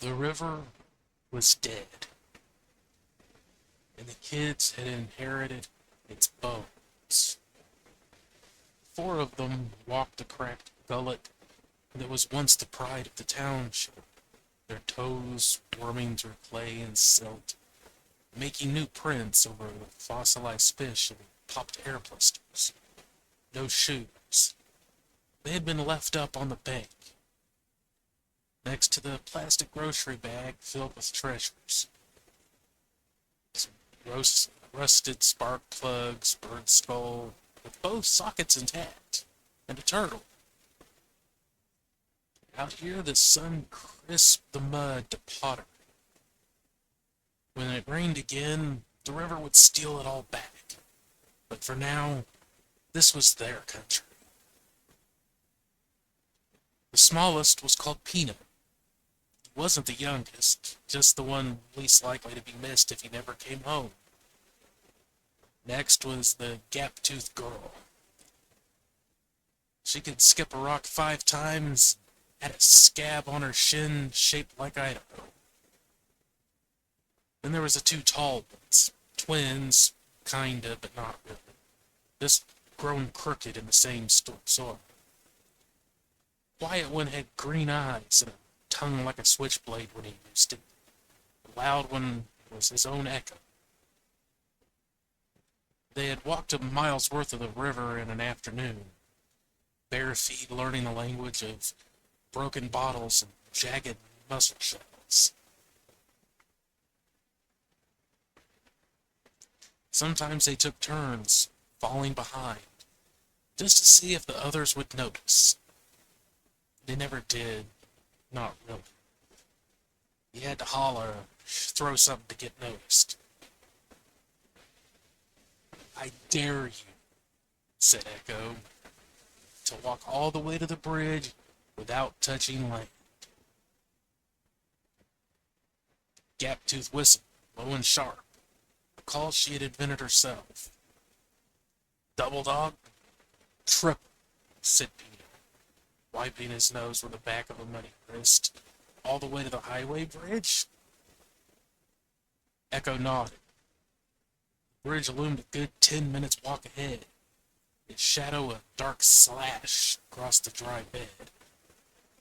The river was dead, and the kids had inherited its bones. Four of them walked the cracked gullet that was once the pride of the township, their toes worming through clay and silt, making new prints over the fossilized fish and popped air blisters. No shoes. They had been left up on the bank, next to the plastic grocery bag filled with treasures. Rusted spark plugs, bird skull, with both sockets intact, and a turtle. Out here, the sun crisped the mud to pottery. When it rained again, the river would steal it all back. But for now, this was their country. The smallest was called Peanut. He wasn't the youngest, just the one least likely to be missed if he never came home. Next was the gap-toothed girl. She could skip a rock 5 times, had a scab on her shin shaped like Idaho. Then there was the two tall ones, twins, kinda, but not really. Just grown crooked in the same soil. Quiet one had green eyes and a tongue like a switchblade when he used it. The loud one was his own echo. They had walked a mile's worth of the river in an afternoon, bare feet learning the language of broken bottles and jagged mussel shells. Sometimes they took turns, falling behind, just to see if the others would notice. They never did, not really. You had to holler or throw something to get noticed. "I dare you," said Echo, "to walk all the way to the bridge without touching land." Gaptooth whistled, low and sharp, a call she had invented herself. "Double dog?" "Triple," said Peanut, wiping his nose with the back of a muddy wrist. "All the way to the highway bridge?" Echo nodded. The bridge loomed a good 10 minutes walk ahead, its shadow a dark slash across the dry bed.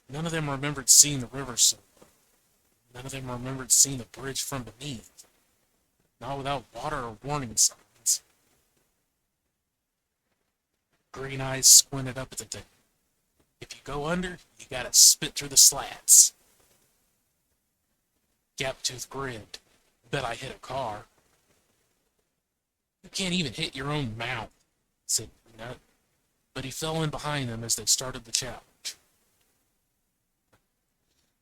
None of them remembered seeing the river so low. None of them remembered seeing the bridge from beneath, not without water or warning signs. Green eyes squinted up at the thing. "If you go under, you gotta spit through the slats." Gaptooth grinned. "Bet I hit a car." "You can't even hit your own mouth," said Peanut, but he fell in behind them as they started the challenge.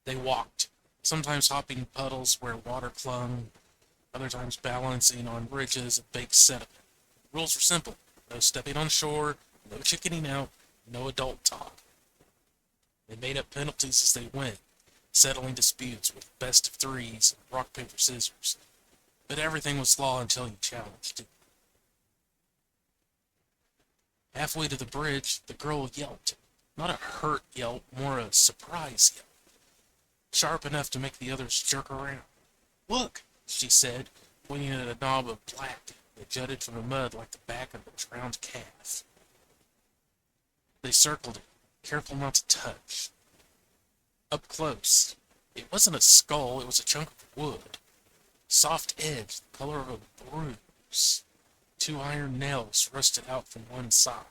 They walked, sometimes hopping puddles where water clung, other times balancing on ridges of baked sediment. The rules were simple: no stepping on shore, no chickening out, no adult talk. They made up penalties as they went, settling disputes with best of threes and rock, paper, scissors. But everything was law until you challenged it. Halfway to the bridge, the girl yelped. Not a hurt yelp, more a surprise yelp. Sharp enough to make the others jerk around. "Look," she said, pointing at a knob of black that jutted from the mud like the back of a drowned calf. They circled it, careful not to touch. Up close, it wasn't a skull, it was a chunk of wood. Soft edge, the color of a bruise. 2 iron nails rusted out from one side.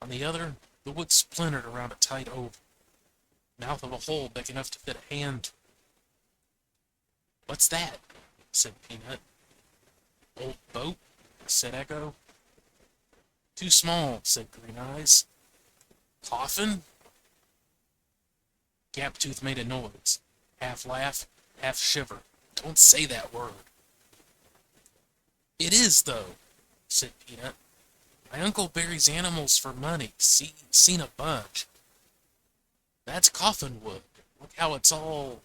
On the other, the wood splintered around a tight oval. Mouth of a hole big enough to fit a hand. "What's that?" said Peanut. "Old boat?" said Echo. "Too small," said Green Eyes. "Coffin?" Gaptooth made a noise, half laugh, half shiver. "Don't say that word." "It is, though," said Peanut. "My uncle buries animals for money. Seen a bunch. That's coffin wood. Look how it's all—"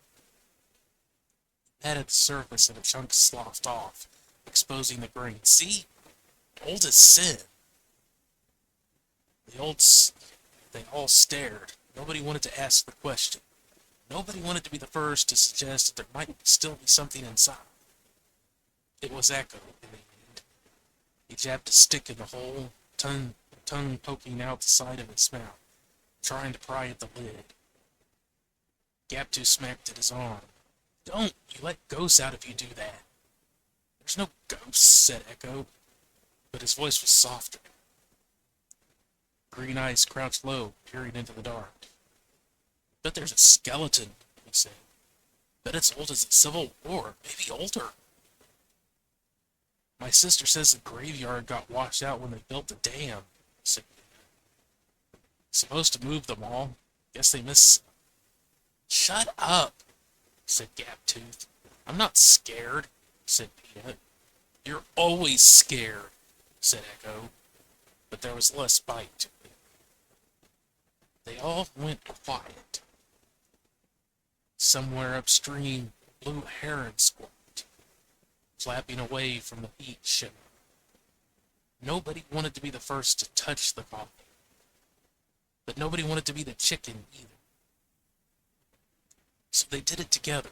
Patted the surface and a chunk sloughed off, exposing the grain. "See? Old as sin." They all stared. Nobody wanted to ask the question. Nobody wanted to be the first to suggest that there might still be something inside. It was Echo, in the end. He jabbed a stick in the hole, tongue poking out the side of his mouth, trying to pry at the lid. Gaptu smacked at his arm. Don't! You let ghosts out if you do that. There's no ghosts, said Echo, but his voice was softer. Green Eyes crouched low, peering into the dark. Bet there's a skeleton, he said. Bet it's old as the Civil War, maybe older. My sister says the graveyard got washed out when they built the dam, said Peanut. Supposed to move them all. Guess they missed some. Shut up, said Gaptooth. I'm not scared, said Peanut. You're always scared, said Echo, but there was less bite to it. They all went quiet. Somewhere upstream, blue heron squawked, flapping away from the heat shimmer. Nobody wanted to be the first to touch the coffin, but nobody wanted to be the chicken either. So they did it together.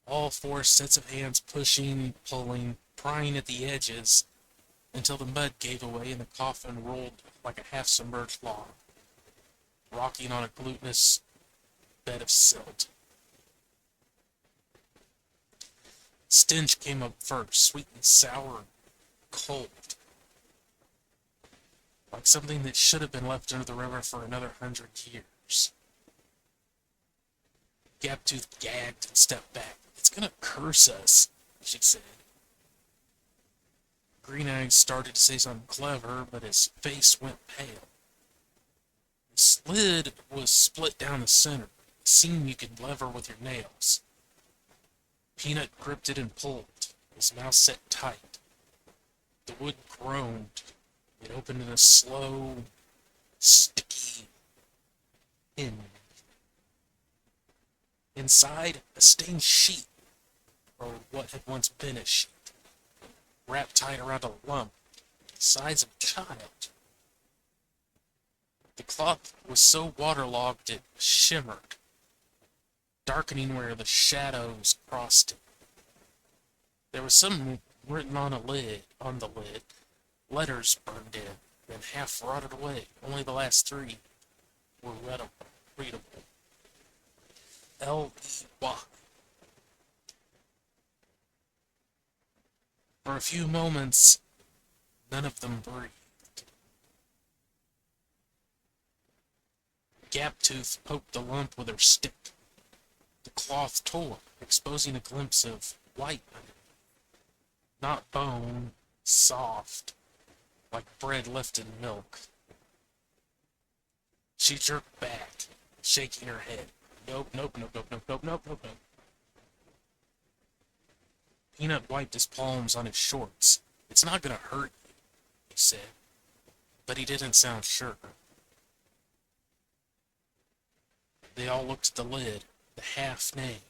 All four sets of hands pushing, pulling, prying at the edges until the mud gave away and the coffin rolled like a half-submerged log, rocking on a glutinous bed of silt. Stench came up first, sweet and sour and cold, like something that should have been left under the river for another 100 years. Gaptooth gagged and stepped back. It's gonna curse us, she said. Green Eyes started to say something clever, but his face went pale. The slid was split down the center, a seam you could lever with your nails. Peanut gripped it and pulled, his mouth set tight. The wood groaned. It opened in a slow, sticky hinge. Inside, a stained sheet, or what had once been a sheet, wrapped tight around a lump the size of a child. The cloth was so waterlogged it shimmered, darkening where the shadows crossed it. There was something written on the lid, letters burned in, then half rotted away. Only the last three were readable. L-E-Y. For a few moments, none of them breathed. Gaptooth poked the lump with her stick. The cloth tore, exposing a glimpse of white underneath. Not bone, soft, like bread left in milk. She jerked back, shaking her head. Nope. Peanut wiped his palms on his shorts. It's not gonna hurt you, he said, but he didn't sound sure. They all looked at the lid, the half name.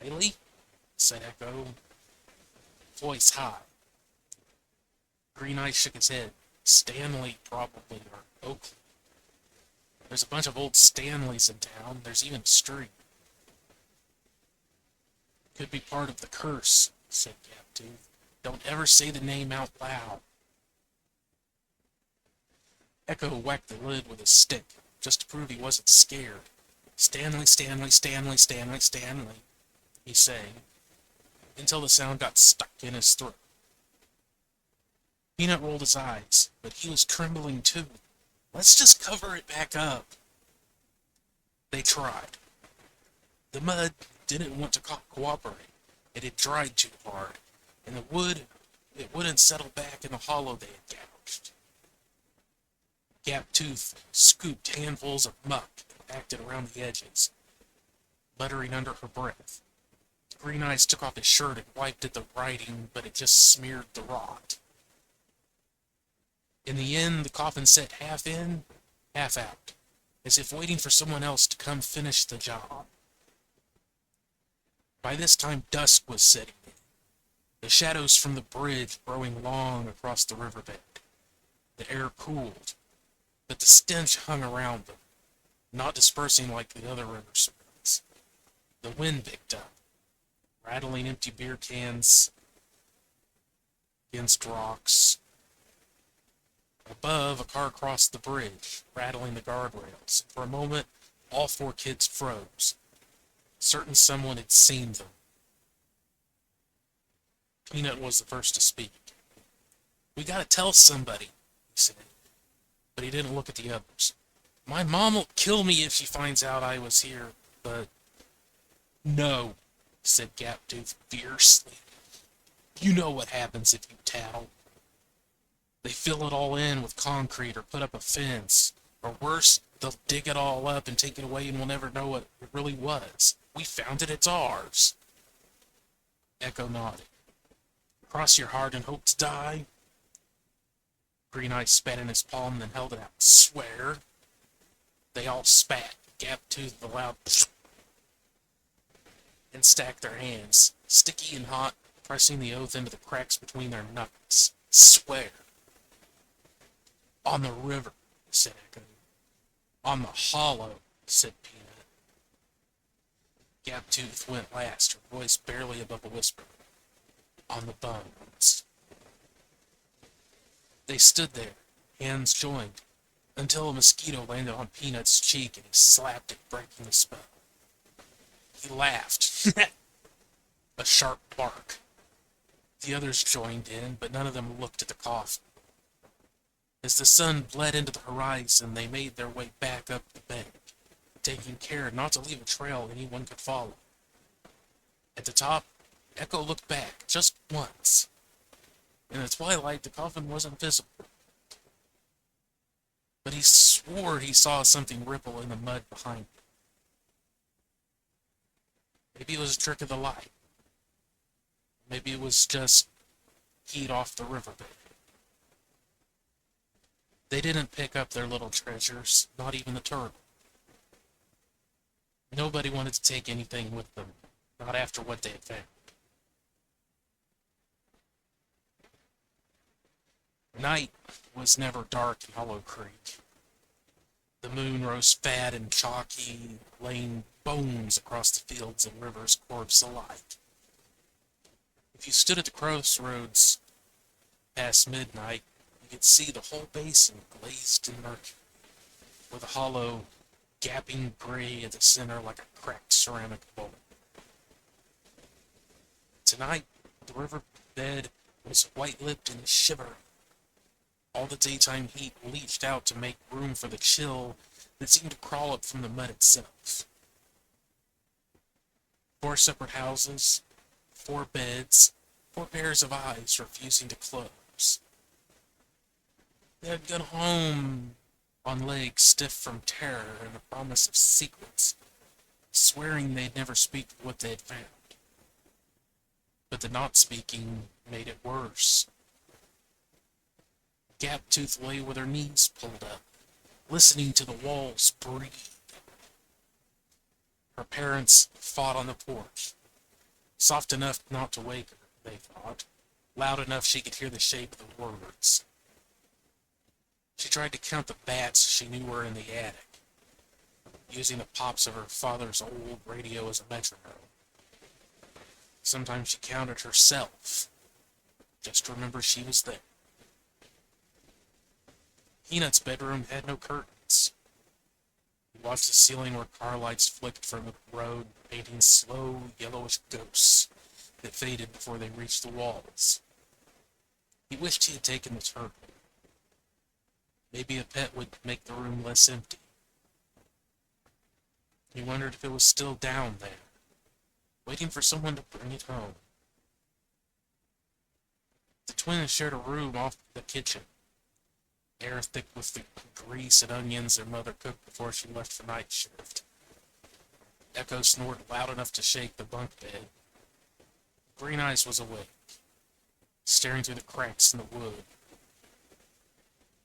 Riley? Said Echo, voice high. Green Eyes shook his head. Stanley, probably, or Oakley. There's a bunch of old Stanleys in town. There's even a street. Could be part of the curse, said Gaptooth. Don't ever say the name out loud. Echo whacked the lid with his stick, just to prove he wasn't scared. Stanley, he sang, until the sound got stuck in his throat. Peanut rolled his eyes, but he was trembling too. Let's just cover it back up. They tried. The mud didn't want to cooperate. It had dried too hard, and the wood, it wouldn't settle back in the hollow they had gouged. Gaptooth scooped handfuls of muck and packed it around the edges, muttering under her breath. Green Eyes took off his shirt and wiped at the writing, but it just smeared the rot. In the end, the coffin sat half in, half out, as if waiting for someone else to come finish the job. By this time, dusk was setting in, the shadows from the bridge growing long across the riverbank. The air cooled, but the stench hung around them. not dispersing like the other river springs. The wind picked up, rattling empty beer cans against rocks. Above, a car crossed the bridge, rattling the guardrails. For a moment, all four kids froze, certain someone had seen them. Peanut was the first to speak. "We gotta tell somebody," he said, but he didn't look at the others. "My mom'll kill me if she finds out I was here, but..." "No," said Gaptooth fiercely. "You know what happens if you tattle. They fill it all in with concrete or put up a fence. Or worse, they'll dig it all up and take it away and we'll never know what it really was. We found it, it's ours." Echo nodded. "Cross your heart and hope to die?" Green Eye spat in his palm, then held it out. "Swear?" They all spat. Gaptooth allowed and stacked their hands, sticky and hot, pressing the oath into the cracks between their knuckles. "Swear." "On the river," said Echo. "On the hollow," said Peanut. Gaptooth went last, her voice barely above a whisper. "On the bones." They stood there, hands joined, until a mosquito landed on Peanut's cheek and he slapped it, breaking the spell. He laughed. A sharp bark. The others joined in, but none of them looked at the coffin. As the sun bled into the horizon, they made their way back up the bank, taking care not to leave a trail anyone could follow. At the top, Echo looked back, just once. In the twilight, the coffin wasn't visible. But he swore he saw something ripple in the mud behind him. Maybe it was a trick of the light. Maybe it was just heat off the riverbank. They didn't pick up their little treasures, not even the turtle. Nobody wanted to take anything with them, not after what they had found. Night was never dark in Hollow Creek. The moon rose fat and chalky, laying bones across the fields and rivers corpse alike. If you stood at the crossroads past midnight, you could see the whole basin glazed in mercury, with a hollow, gapping gray at the center like a cracked ceramic bowl. Tonight, the riverbed was white-lipped and shivering. All the daytime heat leached out to make room for the chill that seemed to crawl up from the mud itself. 4 separate houses, 4 beds, 4 pairs of eyes refusing to close. They had gone home on legs stiff from terror and the promise of secrets, swearing they'd never speak of what they had found. But the not speaking made it worse. Gaptooth lay with her knees pulled up, listening to the walls breathe. Her parents fought on the porch, soft enough not to wake her, they thought, loud enough she could hear the shape of the words. She tried to count the bats she knew were in the attic, using the pops of her father's old radio as a metronome. Sometimes she counted herself, just to remember she was there. Peanut's bedroom had no curtains. He watched the ceiling where car lights flicked from the road, painting slow, yellowish ghosts that faded before they reached the walls. He wished he had taken the turtle. Maybe a pet would make the room less empty. He wondered if it was still down there, waiting for someone to bring it home. The twins shared a room off the kitchen, air thick with the grease and onions their mother cooked before she left for night shift. Echo snored loud enough to shake the bunk bed. Green Eyes was awake, staring through the cracks in the wood,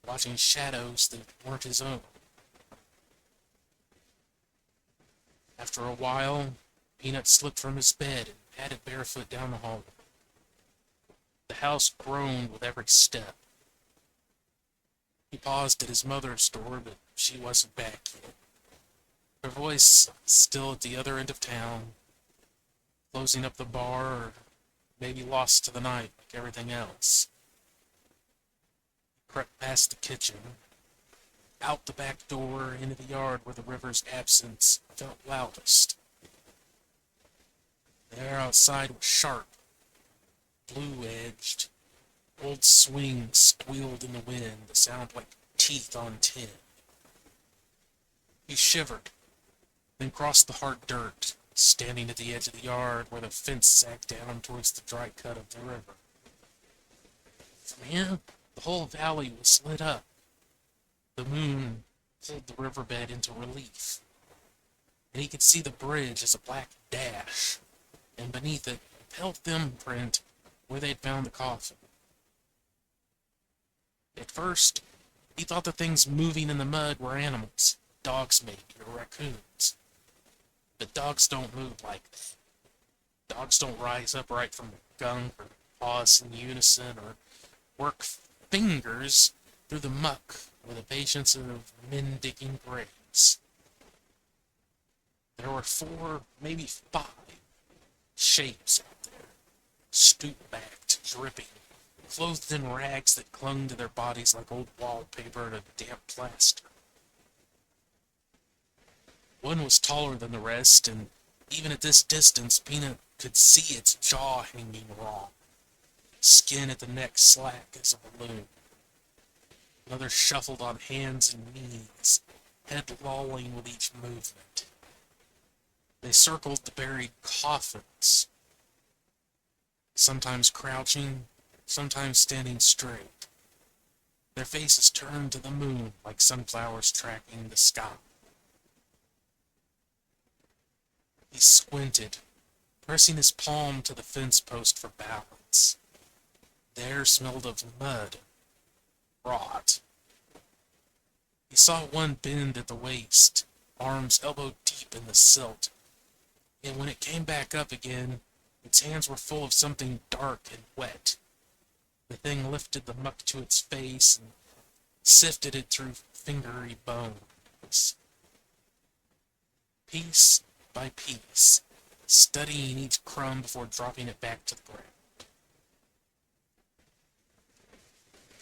watching shadows that weren't his own. After a while, Peanut slipped from his bed and padded barefoot down the hallway. The house groaned with every step. He paused at his mother's door, but she wasn't back yet. Her voice still at the other end of town, closing up the bar, or maybe lost to the night like everything else. Crept past the kitchen, out the back door, into the yard where the river's absence felt loudest. The air outside was sharp, blue-edged. Old swings squealed in the wind, the sound like teeth on tin. He shivered, then crossed the hard dirt, standing at the edge of the yard where the fence sagged down towards the dry cut of the river. From here, the whole valley was lit up. The moon pulled the riverbed into relief, and he could see the bridge as a black dash, and beneath it, a pale thumbprint where they'd found the coffin. At first, he thought the things moving in the mud were animals, dogs maybe, or raccoons. But dogs don't move like that. Dogs don't rise upright from the gunk or paws in unison or work fingers through the muck with the patience of men digging graves. There were 4, maybe 5 shapes out there, stoop-backed, dripping, clothed in rags that clung to their bodies like old wallpaper to damp plaster. One was taller than the rest, and even at this distance, Peanut could see its jaw hanging raw, skin at the neck slack as a balloon. Another shuffled on hands and knees, head lolling with each movement. They circled the buried coffins, sometimes crouching, sometimes standing straight, their faces turned to the moon like sunflowers tracking the sky. He squinted, pressing his palm to the fence post for balance. The air smelled of mud, rot. He saw one bend at the waist, arms elbow deep in the silt, and when it came back up again, its hands were full of something dark and wet. The thing lifted the muck to its face and sifted it through fingery bones. Piece by piece, studying each crumb before dropping it back to the ground.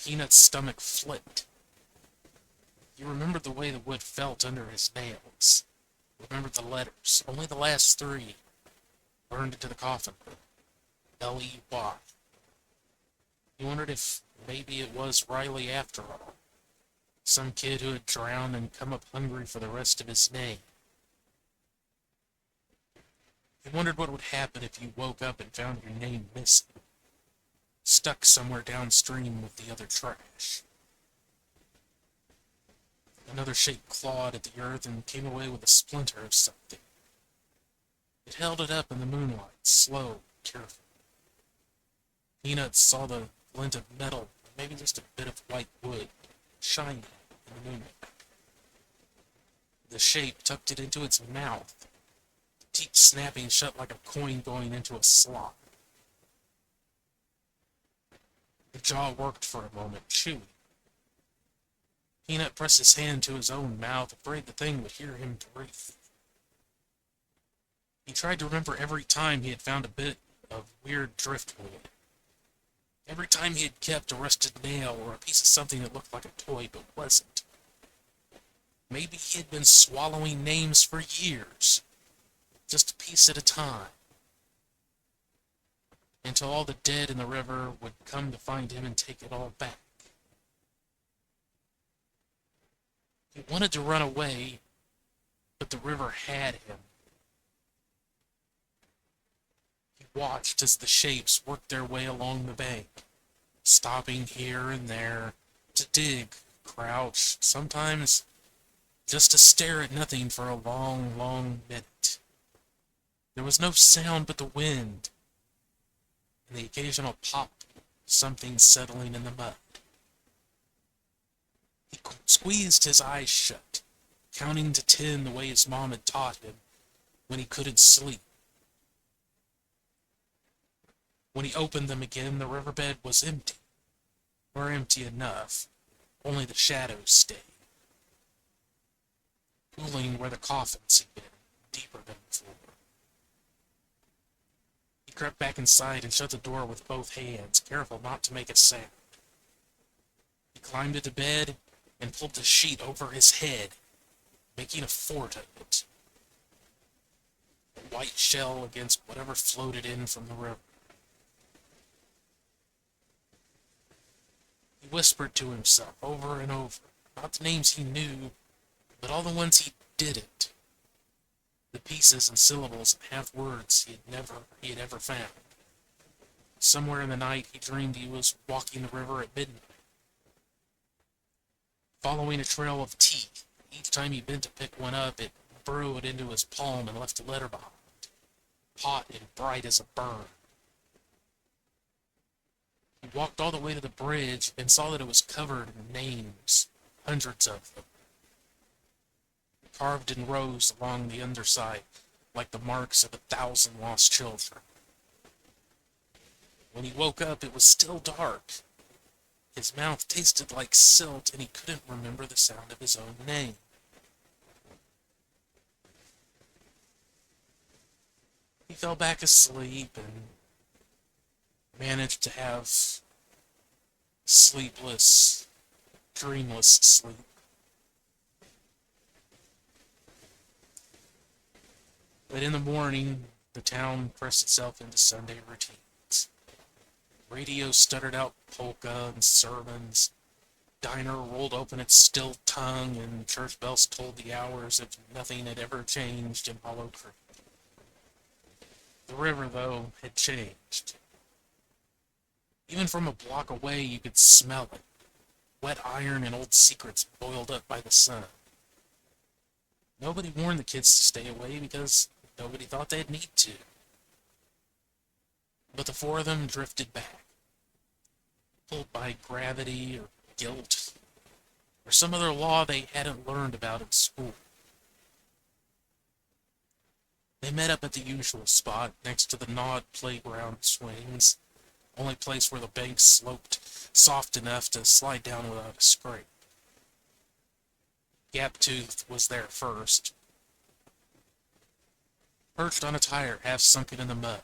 Peanut's stomach flipped. He remembered the way the wood felt under his nails. Remembered the letters, only the last 3, burned into the coffin. L-E-Y. He wondered if maybe it was Riley after all. Some kid who had drowned and come up hungry for the rest of his name. He wondered what would happen if you woke up and found your name missing, stuck somewhere downstream with the other trash. Another shape clawed at the earth and came away with a splinter of something. It held it up in the moonlight, slow, careful. Peanut saw the glint of metal, maybe just a bit of white wood, shining in the moonlight. The shape tucked it into its mouth, the teeth snapping shut like a coin going into a slot. The jaw worked for a moment, chewing. Peanut pressed his hand to his own mouth, afraid the thing would hear him breathe. He tried to remember every time he had found a bit of weird driftwood. Every time he had kept a rusted nail or a piece of something that looked like a toy but wasn't. Maybe he had been swallowing names for years, just a piece at a time, until all the dead in the river would come to find him and take it all back. He wanted to run away, but the river had him. He watched as the shapes worked their way along the bank, stopping here and there to dig, crouch, sometimes just to stare at nothing for a long, long minute. There was no sound but the wind, and the occasional pop of something settling in the mud. He squeezed his eyes shut, counting to 10 the way his mom had taught him when he couldn't sleep. When he opened them again, the riverbed was empty, or empty enough. Only the shadows stayed. pooling where the coffins had been, deeper than before. He crept back inside and shut the door with both hands, careful not to make a sound. He climbed into bed and pulled the sheet over his head, making a fort of it. A white shell against whatever floated in from the river. He whispered to himself over and over, not the names he knew, but all the ones he didn't. The pieces and syllables and half words he had ever found. Somewhere in the night he dreamed he was walking the river at midnight, following a trail of teeth. Each time he bent to pick one up, it burrowed into his palm and left a letter behind, hot and bright as a burn. He walked all the way to the bridge and saw that it was covered in names, hundreds of them, carved in rows along the underside, like the marks of 1,000 lost children. When he woke up, it was still dark. His mouth tasted like silt, and he couldn't remember the sound of his own name. He fell back asleep and managed to have sleepless, dreamless sleep. But in the morning, the town pressed itself into Sunday routines. Radio stuttered out polka and sermons. Diner rolled open its still tongue, and church bells tolled the hours if nothing had ever changed in Hollow Creek. The river, though, had changed. Even from a block away, you could smell it. Wet iron and old secrets boiled up by the sun. Nobody warned the kids to stay away because nobody thought they'd need to. But the four of them drifted back, pulled by gravity or guilt, or some other law they hadn't learned about in school. They met up at the usual spot, next to the gnawed playground swings, only place where the bank sloped soft enough to slide down without a scrape. Gaptooth was there first, perched on a tire half sunken in the mud.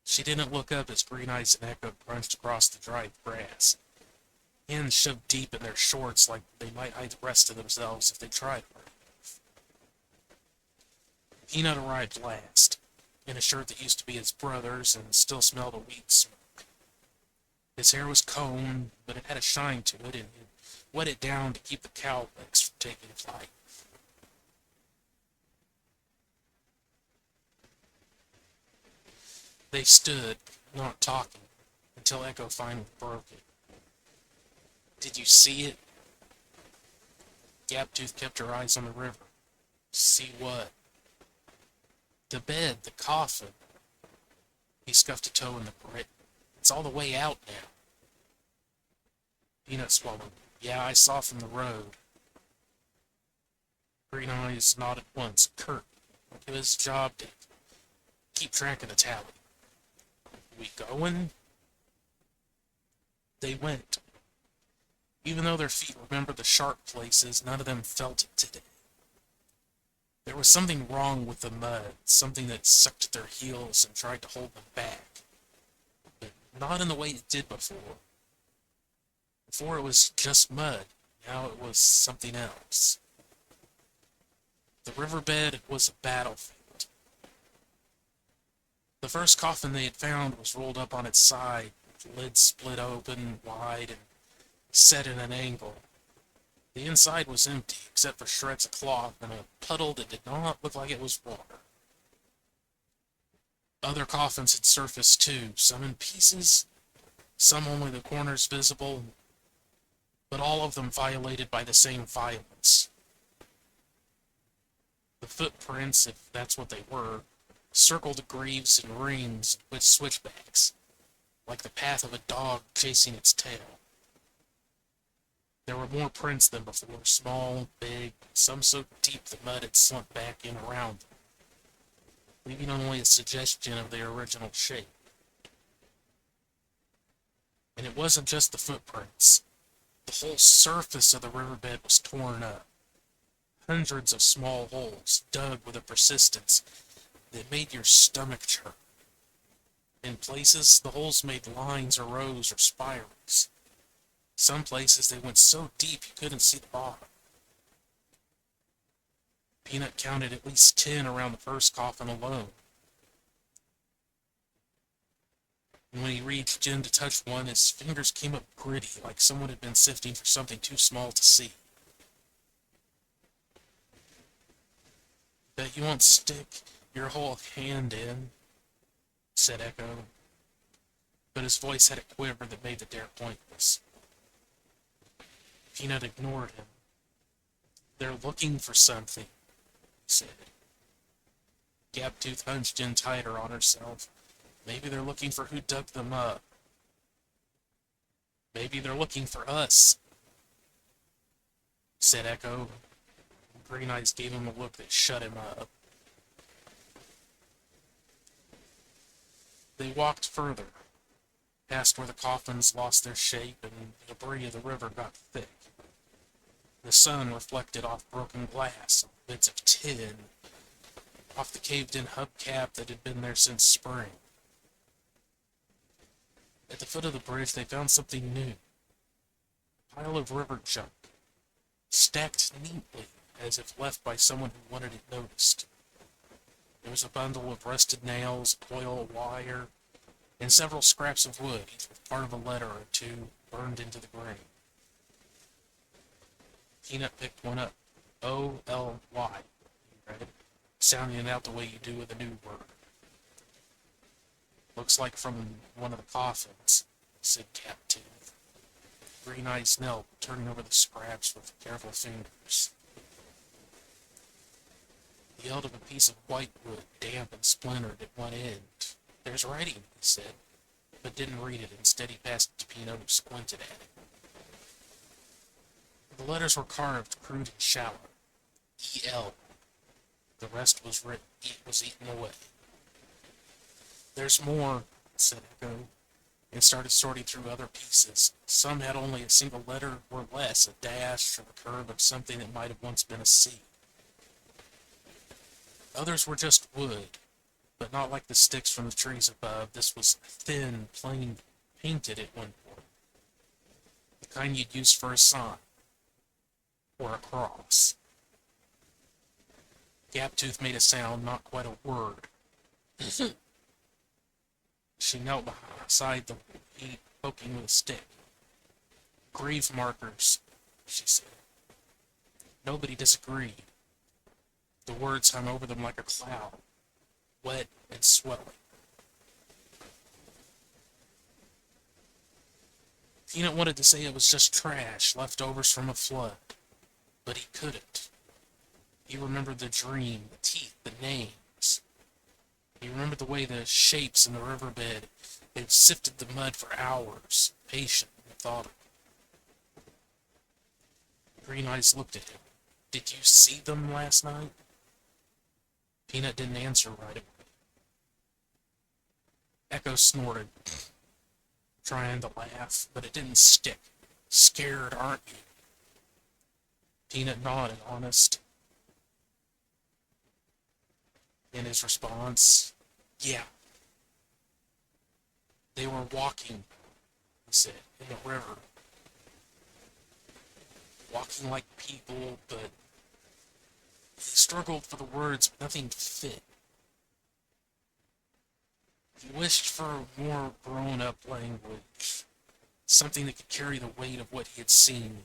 She didn't look up as Green Eyes and Echo crunched across the dry grass, hands shoved deep in their shorts like they might hide the rest of themselves if they tried hard. Peanut arrived last, in a shirt that used to be his brother's and still smelled of weed smoke. His hair was combed, but it had a shine to it, and he wet it down to keep the cowlicks from taking flight. They stood, not talking, until Echo finally broke it. Did you see it? Gaptooth kept her eyes on the river. See what? The bed, the coffin. He scuffed a toe in the grit. It's all the way out now. Peanut swallowed. Yeah, I saw from the road. Green Eyes nodded once. Kurt, like it was his job to keep track of the tally. We going? They went. Even though their feet remembered the sharp places, none of them felt it today. There was something wrong with the mud, something that sucked at their heels and tried to hold them back. But not in the way it did before. Before it was just mud, now it was something else. The riverbed was a battlefield. The first coffin they had found was rolled up on its side, with the lid split open wide and set in an angle. The inside was empty, except for shreds of cloth and a puddle that did not look like it was water. Other coffins had surfaced too, some in pieces, some only the corners visible, but all of them violated by the same violence. The footprints, if that's what they were, circled the graves in rings with switchbacks, like the path of a dog chasing its tail. There were more prints than before, small, big, some so deep the mud had slumped back in around them, leaving only a suggestion of their original shape. And it wasn't just the footprints. The whole surface of the riverbed was torn up. hundreds of small holes dug with a persistence that made your stomach churn. In places, the holes made lines or rows or spirals. Some places they went so deep you couldn't see the bottom. Peanut counted at least 10 around the first coffin alone. And when he reached in to touch one, his fingers came up gritty, like someone had been sifting for something too small to see. Bet you won't stick your whole hand in, said Echo. But his voice had a quiver that made the dare pointless. Peanut ignored him. They're looking for something, he said. Gaptooth hunched in tighter on herself. Maybe they're looking for who dug them up. Maybe they're looking for us, said Echo. Green Eyes gave him a look that shut him up. They walked further, past where the coffins lost their shape and the debris of the river got thick. The sun reflected off broken glass, bits of tin, off the caved-in hubcap that had been there since spring. At the foot of the bridge, they found something new. A pile of river junk, stacked neatly, as if left by someone who wanted it noticed. There was a bundle of rusted nails, coil of wire, and several scraps of wood, each with part of a letter or two burned into the grain. Peanut picked one up. O-L-Y, he read, sounding it out the way you do with a new word. Looks like from one of the coffins, said Gaptooth. Green Eyes knelt, turning over the scraps with careful fingers. He held up a piece of white wood, damp and splintered at one end. There's writing, he said, but didn't read it. Instead, he passed it to Peanut, who squinted at it. The letters were carved crude and shallow. E-L. The rest was eaten away. There's more, said Echo, and started sorting through other pieces. Some had only a single letter or less, a dash or the curve of something that might have once been a C. Others were just wood, but not like the sticks from the trees above. This was thin, plain, painted at one point. The kind you'd use for a sign, or a cross. Gaptooth made a sound, not quite a word. She knelt beside the heap, poking with a stick. Grave markers, she said. Nobody disagreed. The words hung over them like a cloud, wet and swelling. Peanut wanted to say it was just trash, leftovers from a flood, but he couldn't. He remembered the dream, the teeth, the names. He remembered the way the shapes in the riverbed had sifted the mud for hours, patient and methodical. Green Eyes looked at him. Did you see them last night? Peanut didn't answer right away. Echo snorted, trying to laugh, but it didn't stick. Scared, aren't you? Peanut nodded, honest. In his response, yeah. They were walking, he said, in the river. Walking like people, but he struggled for the words, but nothing fit. He wished for more grown-up language, something that could carry the weight of what he had seen.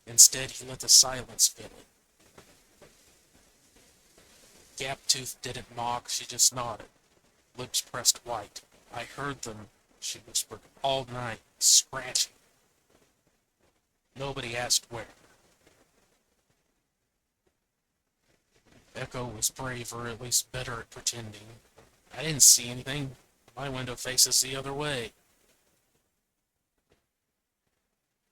Instead, he let the silence fill it. Gaptooth didn't mock, she just nodded, lips pressed white. I heard them, she whispered, all night, scratching. Nobody asked where. Echo was brave, or at least better at pretending. I didn't see anything. My window faces the other way.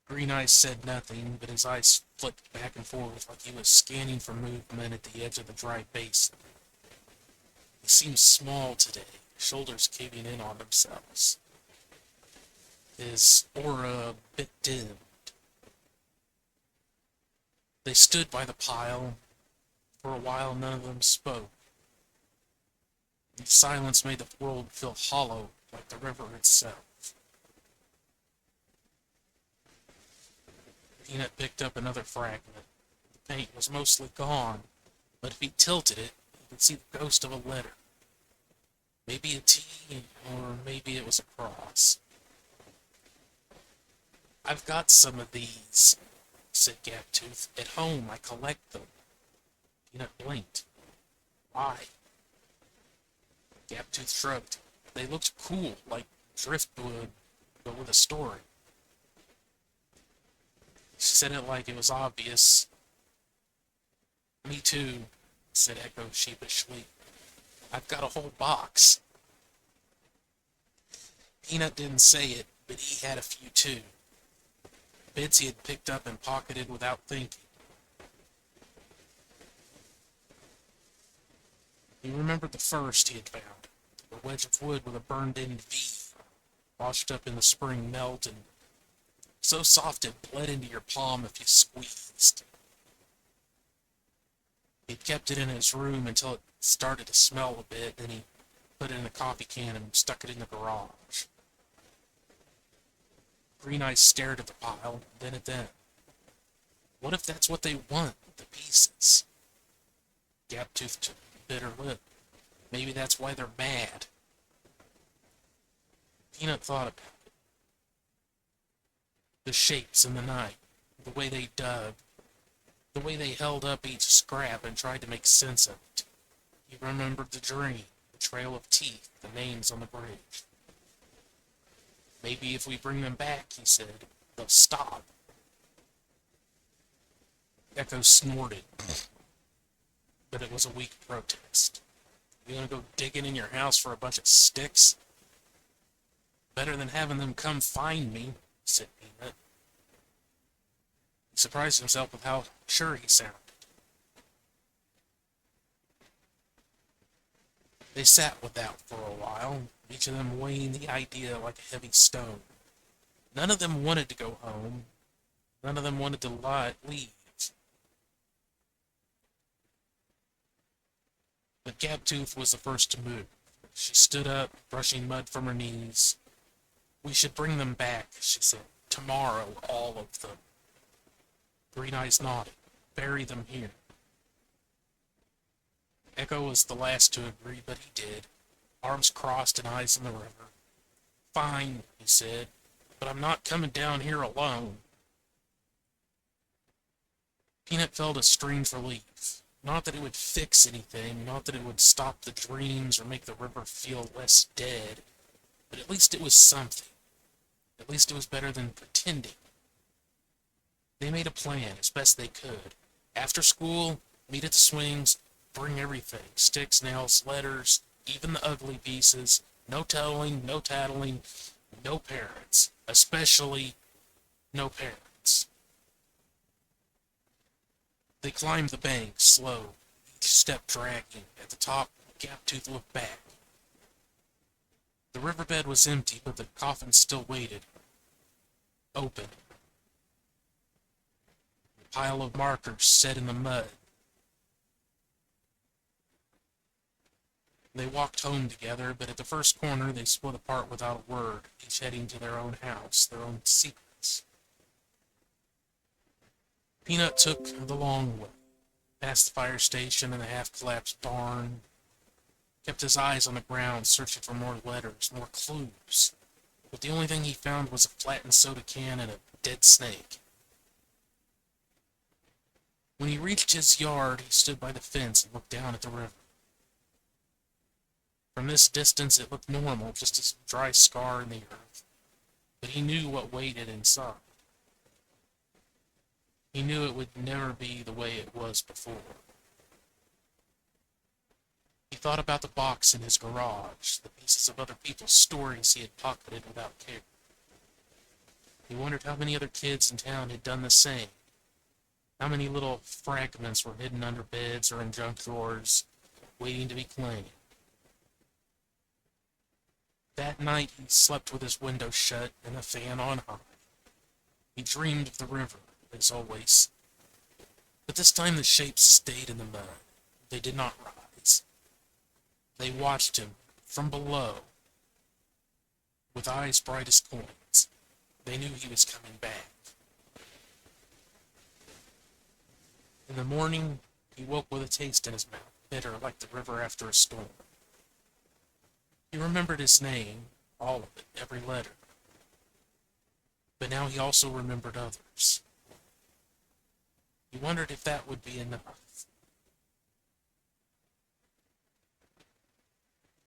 Green Eyes said nothing, but his eyes flicked back and forth like he was scanning for movement at the edge of the dry basin. He seemed small today, shoulders caving in on themselves. His aura a bit dimmed. They stood by the pile. For a while, none of them spoke. The silence made the world feel hollow, like the river itself. Peanut picked up another fragment. The paint was mostly gone, but if he tilted it, he could see the ghost of a letter. Maybe a T, or maybe it was a cross. "I've got some of these," said Gaptooth. "At home, I collect them." Peanut blinked. "Why?" Gaptooth shrugged. "They looked cool, like driftwood, but with a story." She said it like it was obvious. "Me too," said Echo sheepishly. "I've got a whole box." Peanut didn't say it, but he had a few too. Bits he had picked up and pocketed without thinking. He remembered the first he had found, a wedge of wood with a burned-in V, washed up in the spring melt and so soft it bled into your palm if you squeezed. He'd kept it in his room until it started to smell a bit, then he put it in a coffee can and stuck it in the garage. Green Eyes stared at the pile, then at them. What if that's what they want, the pieces? Gaptooth bit her lip. Maybe that's why they're mad. Peanut thought about it. The shapes in the night, the way they dug, the way they held up each scrap and tried to make sense of it. He remembered the dream, the trail of teeth, the names on the bridge. "Maybe if we bring them back," he said, "they'll stop." Echo snorted, but it was a weak protest. "You gonna go digging in your house for a bunch of sticks?" "Better than having them come find me," said Peanut. He surprised himself with how sure he sounded. They sat with that for a while, each of them weighing the idea like a heavy stone. None of them wanted to go home. None of them wanted to leave. But Gaptooth was the first to move. She stood up, brushing mud from her knees. "We should bring them back," she said. "Tomorrow, all of them." Green Eyes nodded. "Bury them here." Echo was the last to agree, but he did, arms crossed and eyes in the river. "Fine," he said, "but I'm not coming down here alone." Peanut felt a strange relief. Not that it would fix anything, not that it would stop the dreams or make the river feel less dead, but at least it was something. At least it was better than pretending. They made a plan as best they could. After school, meet at the swings, bring everything. Sticks, nails, letters, even the ugly pieces. No telling, no tattling, no parents. Especially no parents. They climbed the bank, slow, each step dragging. At the top, Gaptooth looked back. The riverbed was empty, but the coffin still waited. Open. A pile of markers set in the mud. They walked home together, but at the first corner they split apart without a word, each heading to their own house, their own secrets. Peanut took the long way, past the fire station and the half-collapsed barn, kept his eyes on the ground, searching for more letters, more clues. But the only thing he found was a flattened soda can and a dead snake. When he reached his yard, he stood by the fence and looked down at the river. From this distance it looked normal, just a dry scar in the earth. But he knew what waited inside. He knew it would never be the way it was before. He thought about the box in his garage, the pieces of other people's stories he had pocketed without care. He wondered how many other kids in town had done the same. How many little fragments were hidden under beds or in junk drawers, waiting to be claimed. That night he slept with his window shut and the fan on high. He dreamed of the river, as always. this time the shapes stayed in the mud. They did not rise. They watched him from below with eyes bright as coins. They knew he was coming back. In the morning, he woke with a taste in his mouth, bitter like the river after a storm. He remembered his name, all of it, every letter. But now he also remembered others. He wondered if that would be enough.